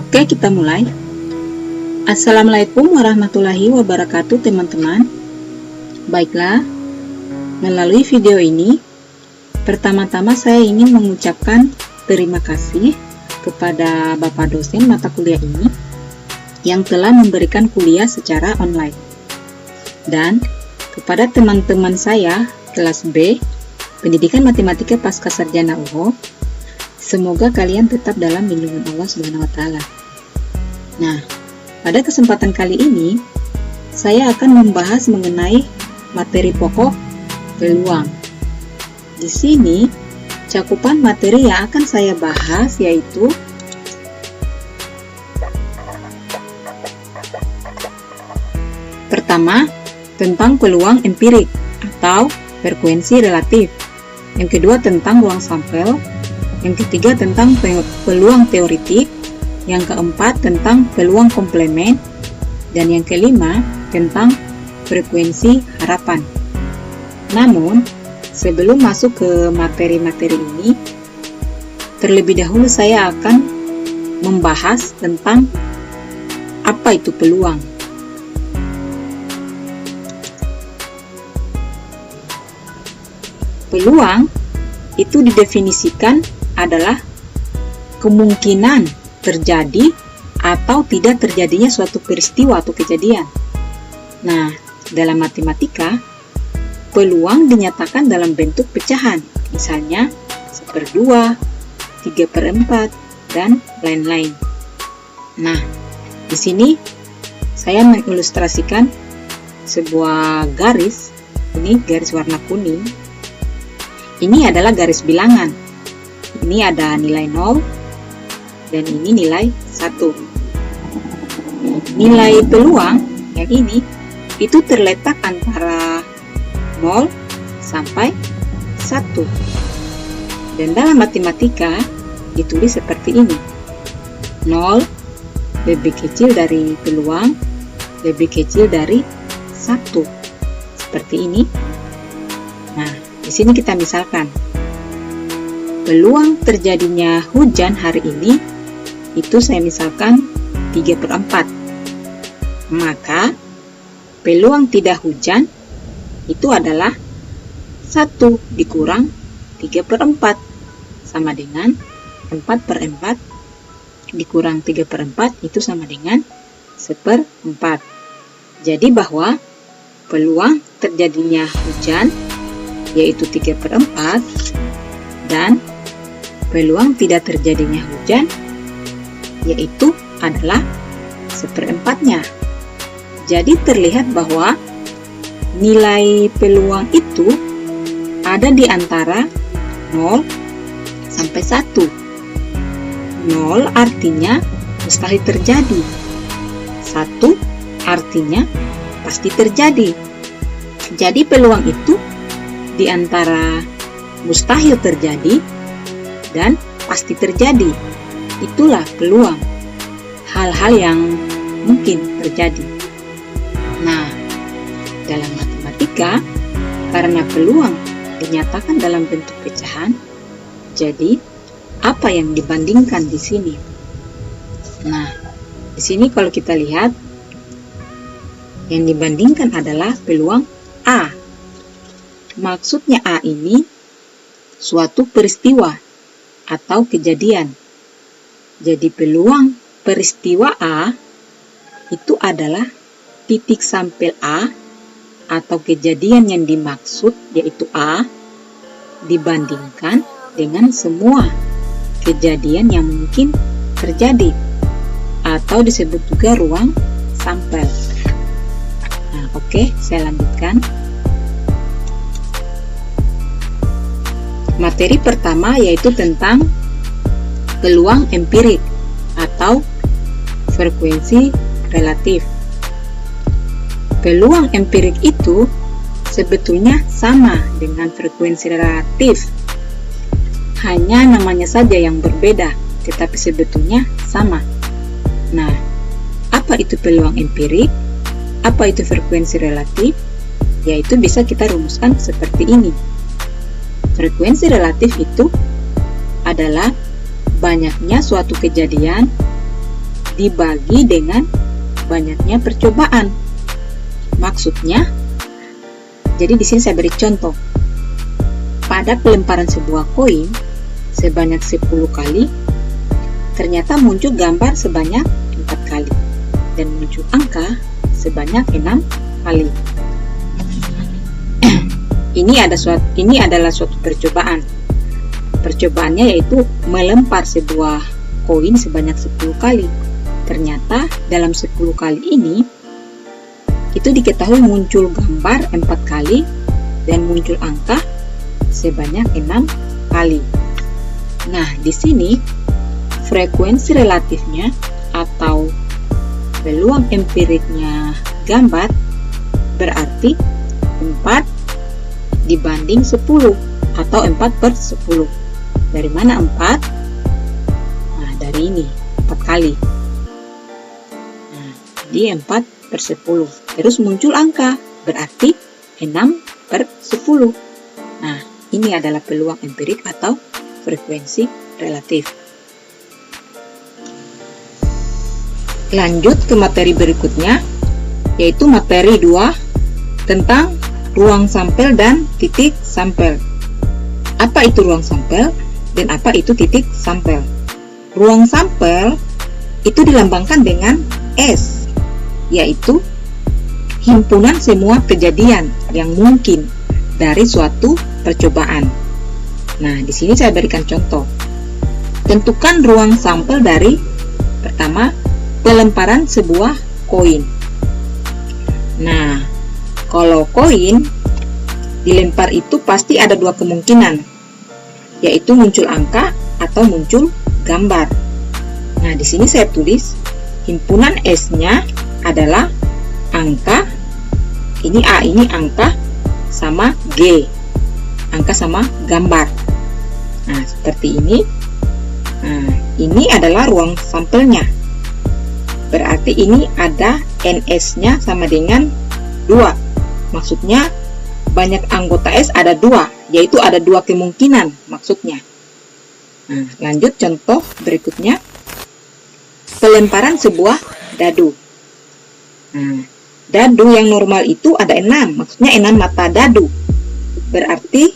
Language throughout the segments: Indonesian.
Oke, kita mulai. Assalamualaikum warahmatullahi wabarakatuh, teman-teman. Baiklah, melalui video ini, pertama-tama saya ingin mengucapkan terima kasih kepada Bapak dosen mata kuliah ini yang telah memberikan kuliah secara online. Dan kepada teman-teman saya kelas B, Pendidikan Matematika Pascasarjana UHO, semoga kalian tetap dalam lindungan Allah Subhanahu wa Ta'ala. Nah, pada kesempatan kali ini, saya akan membahas mengenai materi pokok peluang. Di sini, cakupan materi yang akan saya bahas yaitu pertama, tentang peluang empirik atau frekuensi relatif. Yang kedua, tentang ruang sampel. Yang ketiga, tentang peluang teoritik. Yang keempat, tentang peluang komplemen. Dan yang kelima, tentang frekuensi harapan. Namun, sebelum masuk ke materi-materi ini, terlebih dahulu saya akan membahas tentang apa itu peluang. Peluang itu didefinisikan adalah kemungkinan terjadi atau tidak terjadinya suatu peristiwa atau kejadian. Nah, dalam matematika, peluang dinyatakan dalam bentuk pecahan, misalnya 1/2, 3/4, dan lain-lain. Nah, di sini saya mengilustrasikan sebuah garis, ini garis warna kuning. Ini adalah garis bilangan. Ini ada nilai 0 dan ini nilai 1. Nilai peluang yang ini itu terletak antara 0 sampai 1. Dan dalam matematika ditulis seperti ini. 0 lebih kecil dari peluang, lebih kecil dari 1. Seperti ini. Nah, di sini kita misalkan peluang terjadinya hujan hari ini itu saya misalkan 3/4. Maka peluang tidak hujan itu adalah 1 dikurang 3/4 sama dengan 4/4 dikurang 3/4 itu sama dengan 1/4. Jadi bahwa peluang terjadinya hujan yaitu 3/4 dan peluang tidak terjadinya hujan yaitu adalah 1/4-nya. Jadi terlihat bahwa nilai peluang itu ada di antara 0 sampai 1. 0 artinya mustahil terjadi. 1 artinya pasti terjadi. Jadi peluang itu di antara mustahil terjadi dan pasti terjadi. Itulah peluang, hal-hal yang mungkin terjadi. Nah, dalam matematika, karena peluang dinyatakan dalam bentuk pecahan, jadi apa yang dibandingkan di sini? Nah, di sini kalau kita lihat, yang dibandingkan adalah peluang A. Maksudnya A ini suatu peristiwa atau kejadian. Jadi peluang peristiwa A itu adalah titik sampel A atau kejadian yang dimaksud yaitu A dibandingkan dengan semua kejadian yang mungkin terjadi atau disebut juga ruang sampel. Nah, oke, saya lanjutkan. Materi pertama yaitu tentang peluang empirik atau frekuensi relatif. Peluang empirik itu sebetulnya sama dengan frekuensi relatif. Hanya namanya saja yang berbeda, tetapi sebetulnya sama. Nah, apa itu peluang empirik? Apa itu frekuensi relatif? Yaitu bisa kita rumuskan seperti ini. Frekuensi relatif itu adalah banyaknya suatu kejadian dibagi dengan banyaknya percobaan. Maksudnya, jadi di sini saya beri contoh. Pada pelemparan sebuah koin sebanyak 10 kali, ternyata muncul gambar sebanyak 4 kali dan muncul angka sebanyak 6 kali. Ini adalah suatu percobaan. Percobaannya yaitu melempar sebuah koin sebanyak 10 kali. Ternyata dalam 10 kali ini itu diketahui muncul gambar 4 kali dan muncul angka sebanyak 6 kali. Nah, di sini frekuensi relatifnya atau peluang empiriknya gambar berarti 4 dibanding 10 atau 4/10. Dari mana 4? Nah, dari ini 4 kali. Nah, jadi 4/10. Terus muncul angka berarti 6/10. Nah, ini adalah peluang empirik atau frekuensi relatif. Lanjut ke materi berikutnya, yaitu materi 2 tentang ruang sampel dan titik sampel. Apa itu ruang sampel dan apa itu titik sampel? Ruang sampel itu dilambangkan dengan S, yaitu himpunan semua kejadian yang mungkin dari suatu percobaan. Nah, di sini saya berikan contoh. Tentukan ruang sampel dari pertama, pelemparan sebuah koin. Nah, kalau koin dilempar itu pasti ada 2 kemungkinan, yaitu muncul angka atau muncul gambar. Nah, di sini saya tulis himpunan S-nya adalah angka, ini A, ini angka sama G, angka sama gambar. Nah, seperti ini. Nah, ini adalah ruang sampelnya. Berarti ini ada NS-nya sama dengan 2. Maksudnya banyak anggota S ada 2, yaitu ada 2 kemungkinan maksudnya. Nah, lanjut contoh berikutnya. Pelemparan sebuah dadu. Nah, dadu yang normal itu ada 6, maksudnya 6 mata dadu. Berarti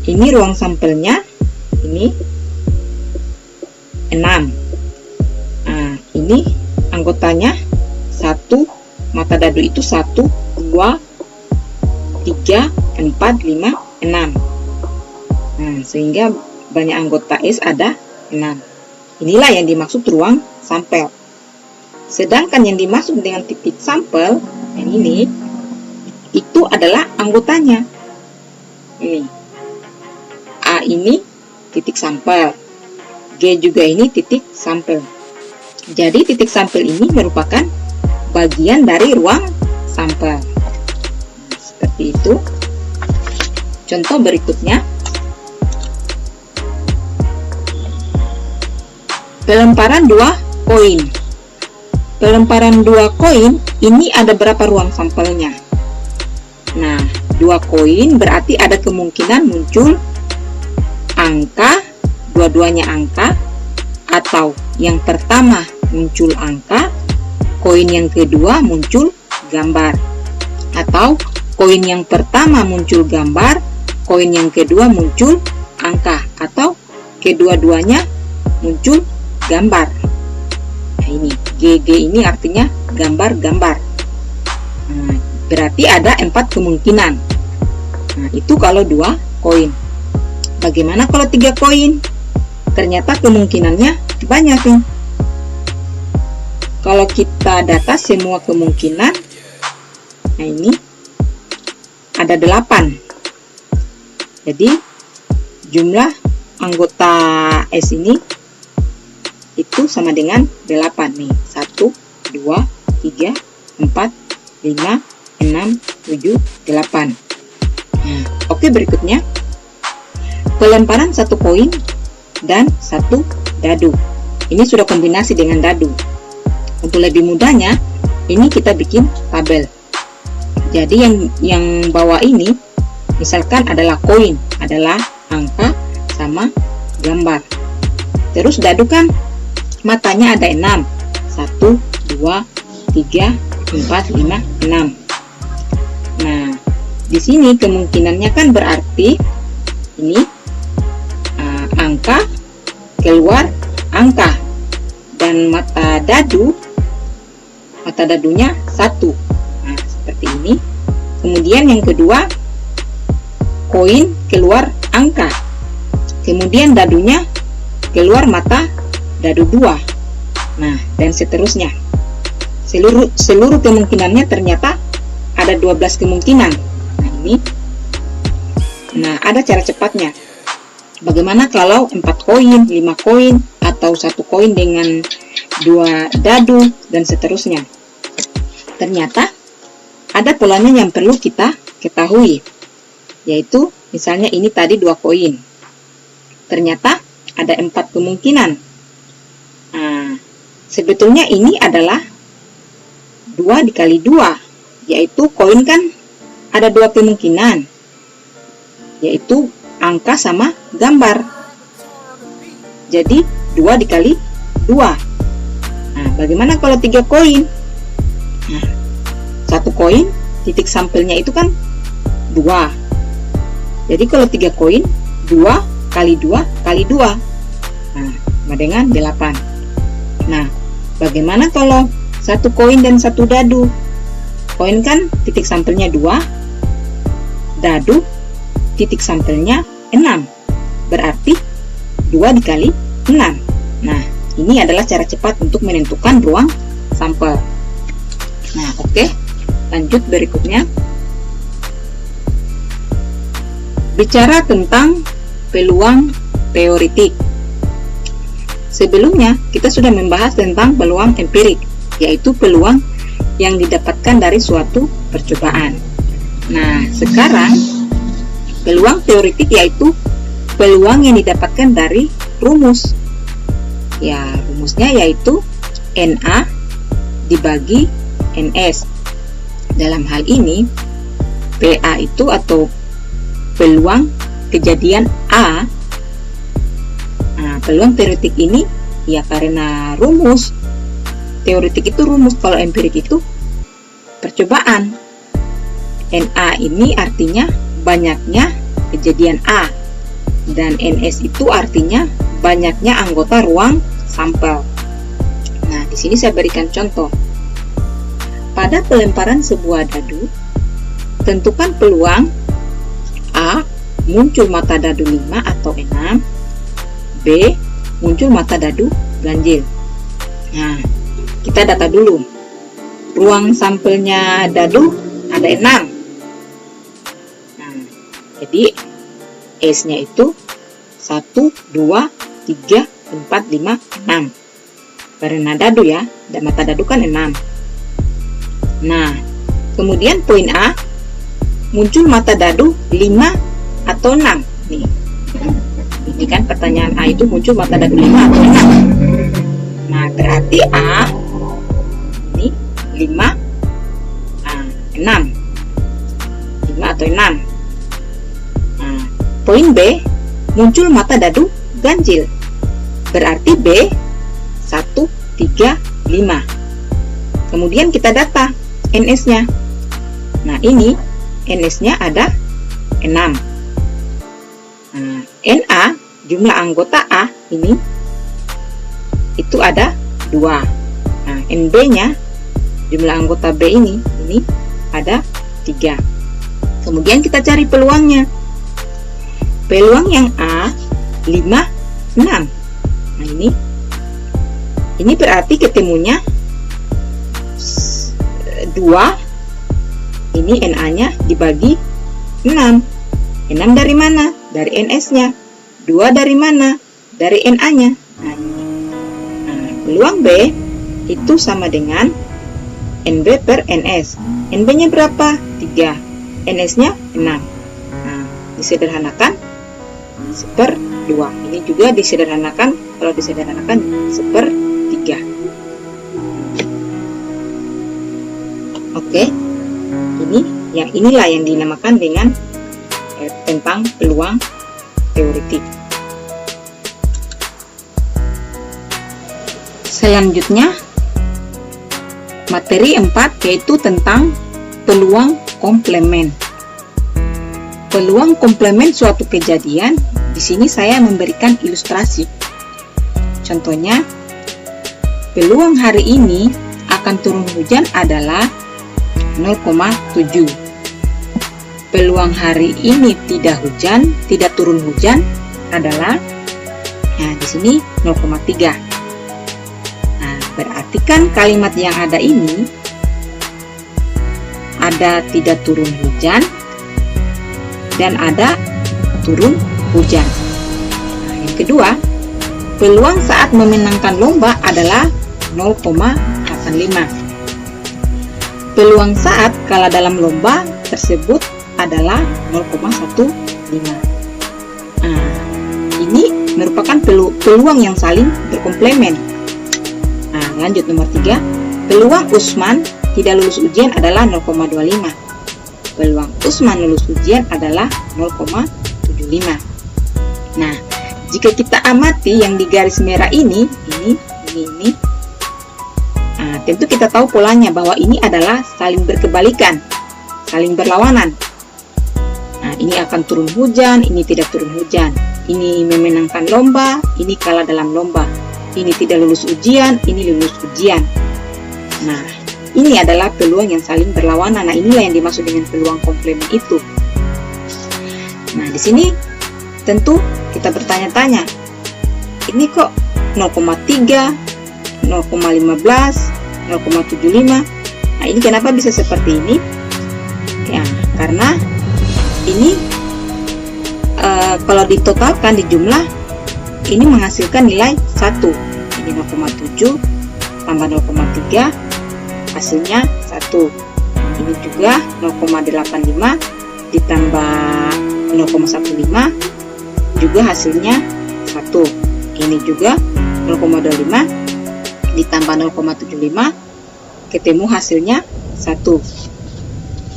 ini ruang sampelnya, ini 6. Nah, ini anggotanya 1, mata dadu itu 1, 2, 3, 4, 5, 6. Nah, sehingga banyak anggota S ada 6. Inilah yang dimaksud ruang sampel. Sedangkan yang dimaksud dengan titik sampel, yang ini, itu adalah anggotanya. Ini. A ini titik sampel. G juga ini titik sampel. Jadi titik sampel ini merupakan bagian dari ruang sampel. Seperti itu. Contoh berikutnya, pelemparan 2 koin. Pelemparan 2 koin ini ada berapa ruang sampelnya? Nah, 2 koin berarti ada kemungkinan muncul angka, dua-duanya angka, atau yang pertama muncul angka, koin yang kedua muncul gambar, atau koin yang pertama muncul gambar, koin yang kedua muncul angka, atau kedua-duanya muncul gambar. Nah, ini GG ini artinya gambar-gambar. Nah, berarti ada 4 kemungkinan. Nah, itu kalau 2 koin. Bagaimana kalau 3 koin? Ternyata kemungkinannya banyak nih. Kalau kita data semua kemungkinan, nah ini ada 8. Jadi jumlah anggota S ini itu sama dengan 8 nih. 1, 2, 3, 4, 5, 6, 7, 8. Nah, oke, berikutnya pelemparan 1 koin dan 1 dadu. Ini sudah kombinasi dengan dadu. Untuk lebih mudahnya, ini kita bikin tabel. Jadi yang bawah ini misalkan adalah koin, adalah angka sama gambar. Terus dadu kan matanya ada 6, 1, 2, 3, 4, 5, 6. Nah, di sini kemungkinannya kan berarti ini angka keluar angka, dan mata dadunya 1. Nah, seperti ini. Kemudian yang kedua, koin keluar angka, kemudian dadunya keluar mata dadu 2. Nah, dan seterusnya. Seluruh kemungkinannya ternyata ada 12 kemungkinan. Nah, ini. Nah, ada cara cepatnya. Bagaimana kalau 4 koin, 5 koin, atau 1 koin dengan 2 dadu, dan seterusnya. Ternyata ada polanya yang perlu kita ketahui, yaitu misalnya ini tadi 2 koin. Ternyata ada 4 kemungkinan. Nah, sebetulnya ini adalah 2 dikali 2, yaitu koin kan ada 2 kemungkinan, yaitu angka sama gambar. Jadi 2 dikali 2. Nah, bagaimana kalau 3 koin? Nah, 1 koin titik sampelnya itu kan 2. Jadi kalau 3 koin, 2 kali 2 kali 2. Nah, sama dengan 8. Nah, bagaimana kalau 1 koin dan 1 dadu? Koin kan titik sampelnya 2, dadu titik sampelnya 6. Berarti 2 dikali 6. Nah, ini adalah cara cepat untuk menentukan ruang sampel. Nah, oke. Lanjut berikutnya. Bicara tentang peluang teoretik. Sebelumnya, kita sudah membahas tentang peluang empirik, yaitu peluang yang didapatkan dari suatu percobaan. Nah, sekarang peluang teoretik yaitu peluang yang didapatkan dari rumus. Ya, rumusnya yaitu NA dibagi NS. Dalam hal ini, PA itu atau peluang kejadian A. Nah, peluang teoretik ini ya karena rumus. Teoretik itu rumus, kalau empirik itu percobaan. NA ini artinya banyaknya kejadian A, dan NS itu artinya banyaknya anggota ruang sampel. Nah, di sini saya berikan contoh. Pada pelemparan sebuah dadu, tentukan peluang A. Muncul mata dadu 5 atau 6. B. Muncul mata dadu ganjil. Nah, kita data dulu. Ruang sampelnya dadu ada 6. Jadi S-nya itu 1, 2, 3, 4, 5, 6. Karena dadu ya, dan mata dadu kan 6. Nah, kemudian poin A, muncul mata dadu 5 atau 6. Nih. Ini kan pertanyaan A itu muncul mata dadu 5 atau 6. Nah, berarti A ini 5, 6. 5 atau 6. Poin B, muncul mata dadu ganjil. Berarti B 1, 3, 5. Kemudian kita data NS-nya. Nah, ini NS-nya ada 6. Nah, NA, jumlah anggota A ini itu ada 2. Nah, NB-nya, jumlah anggota B ini ada 3. Kemudian kita cari peluangnya. Peluang yang A 5, 6. Nah, ini berarti ketemunya 2. Ini NA-nya dibagi 6. 6 dari mana? Dari NS-nya. 2 dari mana? Dari NA-nya. Nah, peluang B itu sama dengan NB per NS. NB-nya berapa? 3. NS-nya 6. Nah, disederhanakan 1/2. Ini juga disederhanakan, kalau disederhanakan 1/3. Oke, inilah yang dinamakan dengan tentang peluang teoretik. Selanjutnya, materi 4, yaitu tentang peluang komplemen. Peluang komplemen suatu kejadian. Di sini saya memberikan ilustrasi. Contohnya, peluang hari ini akan turun hujan adalah 0,7. Peluang hari ini tidak turun hujan adalah, nah di sini 0,3. Nah, berarti kan kalimat yang ada ini ada tidak turun hujan dan ada turun hujan. Nah, yang kedua, peluang saat memenangkan lomba adalah 0,85. Peluang saat kalah dalam lomba tersebut adalah 0,15. Nah, ini merupakan peluang yang saling berkomplemen. Nah, lanjut nomor 3. Peluang Usman tidak lulus ujian adalah 0,25. Peluang Usman lulus ujian adalah 0,75. Nah, jika kita amati yang di garis merah ini, nah, tentu kita tahu polanya bahwa ini adalah saling berkebalikan, saling berlawanan. Nah, ini akan turun hujan, ini tidak turun hujan. Ini memenangkan lomba, ini kalah dalam lomba. Ini tidak lulus ujian, ini lulus ujian. Nah, ini adalah peluang yang saling berlawanan. Nah, inilah yang dimaksud dengan peluang komplemen itu. Nah, di sini tentu kita bertanya-tanya, ini kok 0,3, 0,15, 0,75. Nah, ini kenapa bisa seperti ini? Ya, karena ini kalau ditotalkan, dijumlah, ini menghasilkan nilai 1. Ini 0,7 tambah 0,3, hasilnya 1. Ini juga 0,85 ditambah 0,15, juga hasilnya 1. Ini juga 0,25 ditambah 0,75, ketemu hasilnya 1.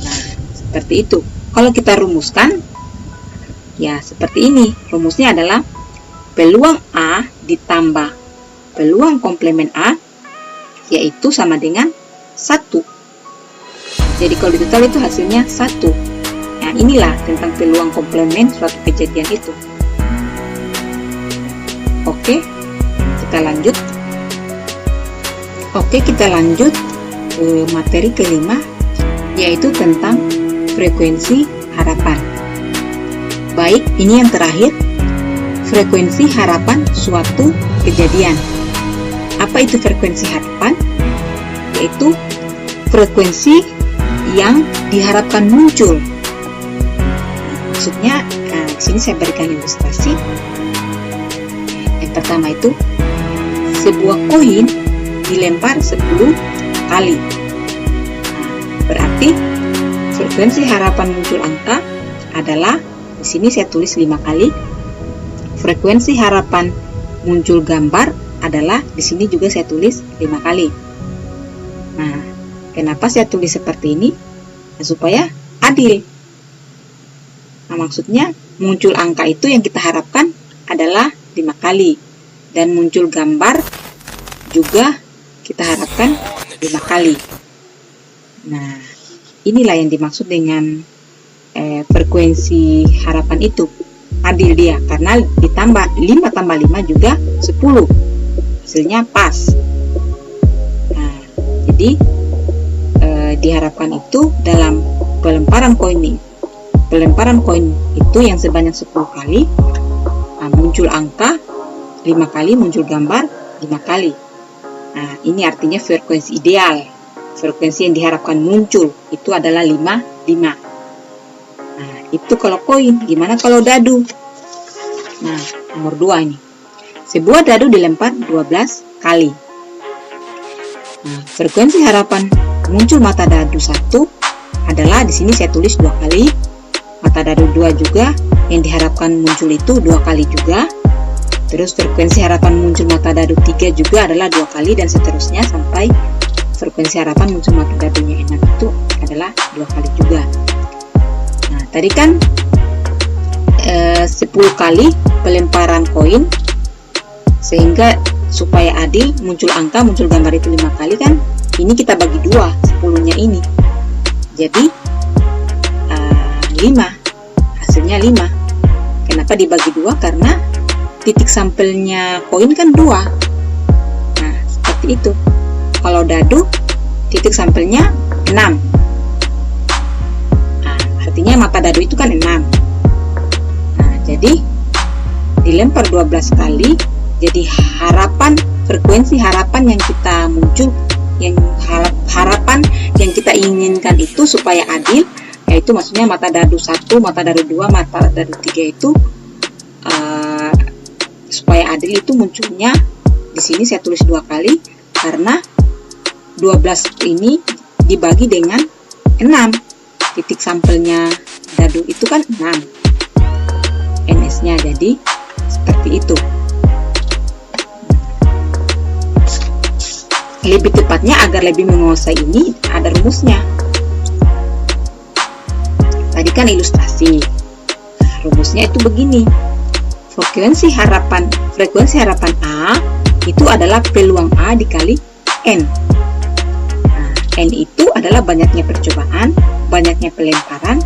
Nah, seperti itu. Kalau kita rumuskan, ya seperti ini. Rumusnya adalah peluang A ditambah peluang komplemen A, yaitu sama dengan 1. Jadi kalau ditotal itu hasilnya 1. Nah, inilah tentang peluang komplemen suatu kejadian itu. Oke, kita lanjut ke materi kelima, yaitu tentang frekuensi harapan. Baik, ini yang terakhir, frekuensi harapan suatu kejadian. Apa itu frekuensi harapan? Yaitu frekuensi yang diharapkan muncul. Maksudnya, di sini saya berikan ilustrasi. Yang pertama itu, sebuah koin dilempar 10 kali. Berarti frekuensi harapan muncul angka adalah, di sini saya tulis 5 kali. Frekuensi harapan muncul gambar adalah, di sini juga saya tulis 5 kali. Nah, kenapa saya tulis seperti ini? Nah, supaya adil. Nah, maksudnya muncul angka itu yang kita harapkan adalah 5 kali. Dan muncul gambar juga kita harapkan 5 kali. Nah, inilah yang dimaksud dengan frekuensi harapan itu. Adil dia, karena ditambah 5 tambah 5 juga 10. Hasilnya pas. Nah, jadi diharapkan itu dalam pelemparan koin ini. Pelemparan koin itu yang sebanyak 10 kali, muncul angka 5 kali, muncul gambar 5 kali. Nah, ini artinya frekuensi ideal. Frekuensi yang diharapkan muncul itu adalah 5. Nah, itu kalau koin. Gimana kalau dadu? Nah, nomor 2 ini. Sebuah dadu dilempar 12 kali. Nah, frekuensi harapan muncul mata dadu 1 adalah, di sini saya tulis 2 kali. Mata dadu 2 juga yang diharapkan muncul itu 2 kali juga. Terus frekuensi harapan muncul mata dadu 3 juga adalah 2 kali, dan seterusnya sampai frekuensi harapan muncul mata dadunya 6 itu adalah 2 kali juga. Nah, tadi kan 10 kali pelemparan koin, sehingga supaya adil muncul angka, muncul gambar itu 5 kali kan, ini kita bagi 2, 10-nya ini. Jadi 5, hasilnya 5. Kenapa dibagi 2? Karena titik sampelnya koin kan 2. Nah, seperti itu. Kalau dadu, titik sampelnya 6. Nah, artinya mata dadu itu kan 6. Nah, jadi dilempar 12 kali, jadi frekuensi harapan yang kita muncul, yang harapan yang kita inginkan itu supaya adil, yaitu maksudnya mata dadu 1, mata dadu 2, mata dadu 3 itu supaya adil itu munculnya di sini saya tulis 2 kali karena 12 ini dibagi dengan 6. Titik sampelnya dadu itu kan 6 NS-nya, jadi seperti itu. Lebih tepatnya agar lebih menguasai ini ada rumusnya. Tadi kan ilustrasi. Nah, rumusnya itu begini. Frekuensi harapan A itu adalah peluang A dikali N. Nah, N itu adalah banyaknya percobaan, banyaknya pelemparan,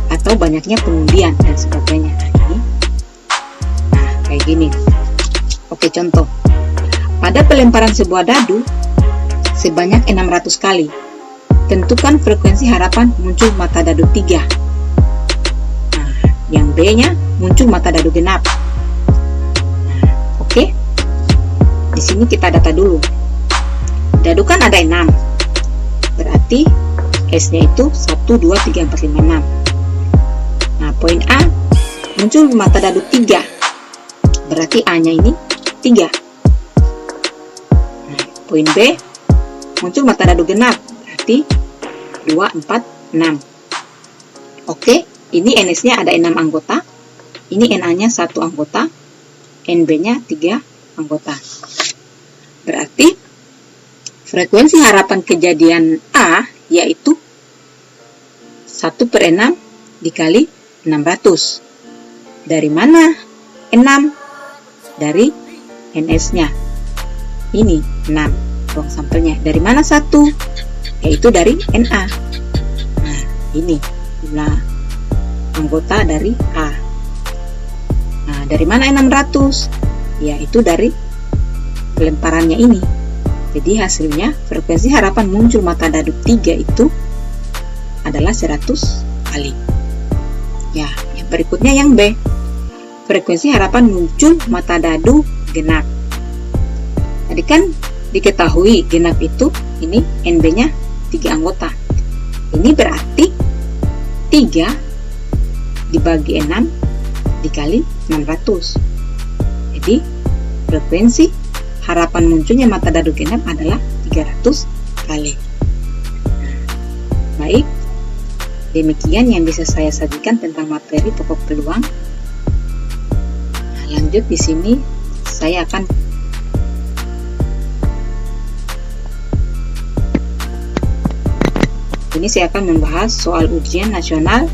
atau banyaknya pengundian dan sebagainya. Nah, kayak gini. Oke, contoh. Pada pelemparan sebuah dadu sebanyak 600 kali, tentukan frekuensi harapan muncul mata dadu 3. Nah, yang B-nya muncul mata dadu genap. Nah, oke. Di sini kita data dulu. Dadu kan ada 6. Berarti S-nya itu 1, 2, 3, 4, 5, 6. Nah, poin A muncul mata dadu 3. Berarti A-nya ini 3. Nah, poin B muncul mata dadu genap. Berarti 2, 4, 6. Oke, ini NS-nya ada 6 anggota. Ini NA-nya 1 anggota. NB-nya 3 anggota. Berarti frekuensi harapan kejadian A yaitu 1/6 dikali 600. Dari mana 6? Dari NS-nya. Ini 6 ruang sampelnya. Dari mana 1? Yaitu dari NA. Nah, ini jumlah anggota dari A. Nah, dari mana 600? Yaitu dari pelemparannya ini. Jadi hasilnya frekuensi harapan muncul mata dadu 3 itu adalah 100 kali. Ya, yang berikutnya yang B. Frekuensi harapan muncul mata dadu genap. Tadi kan diketahui genap itu ini NB-nya 3 anggota. Ini berarti 3 dibagi 6 dikali 600. Jadi frekuensi harapan munculnya mata dadu genap adalah 300 kali. Baik, demikian yang bisa saya sajikan tentang materi pokok peluang. Nah, lanjut di sini saya akan membahas soal ujian nasional,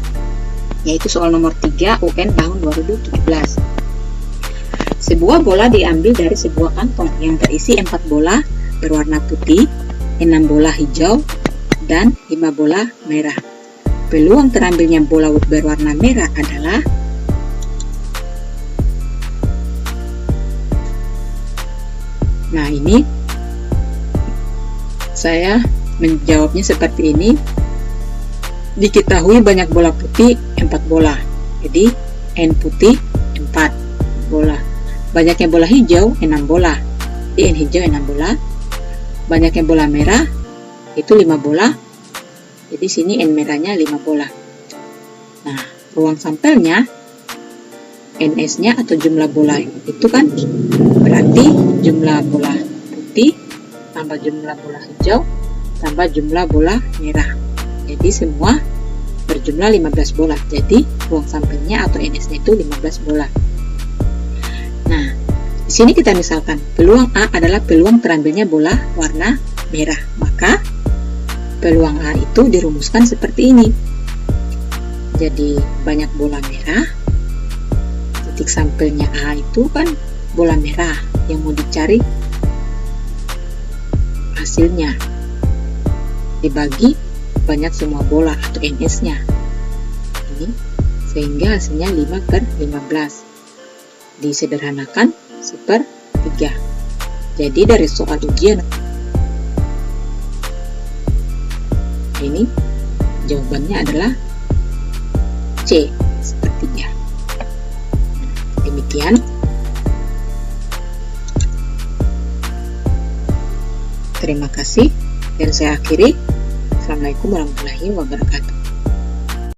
yaitu soal nomor 3 UN tahun 2017. Sebuah bola diambil dari sebuah kantong yang berisi 4 bola berwarna putih, 6 bola hijau, dan 5 bola merah. Peluang terambilnya bola berwarna merah adalah Nah, ini saya menjawabnya seperti ini. Diketahui banyak bola putih 4 bola. Jadi N putih 4 bola. Banyaknya bola hijau 6 bola. Jadi N hijau 6 bola. Banyaknya bola merah itu 5 bola. Jadi sini N merahnya 5 bola. Nah, ruang sampelnya NS-nya atau jumlah bola itu kan berarti jumlah bola putih tambah jumlah bola hijau tambah jumlah bola merah. Jadi semua berjumlah 15 bola. Jadi ruang sampelnya atau NS-nya itu 15 bola. Nah, di sini kita misalkan peluang A adalah peluang terambilnya bola warna merah. Maka peluang A itu dirumuskan seperti ini. Jadi banyak bola merah. Titik sampelnya A itu kan bola merah. Yang mau dicari hasilnya. Dibagi banyak semua bola atau NS-nya. Ini sehingga hasilnya 5/15. Disederhanakan 1/3. Jadi dari soal ujian ini jawabannya adalah C, 1/3. Demikian. Terima kasih dan saya akhiri. Assalamualaikum warahmatullahi wabarakatuh.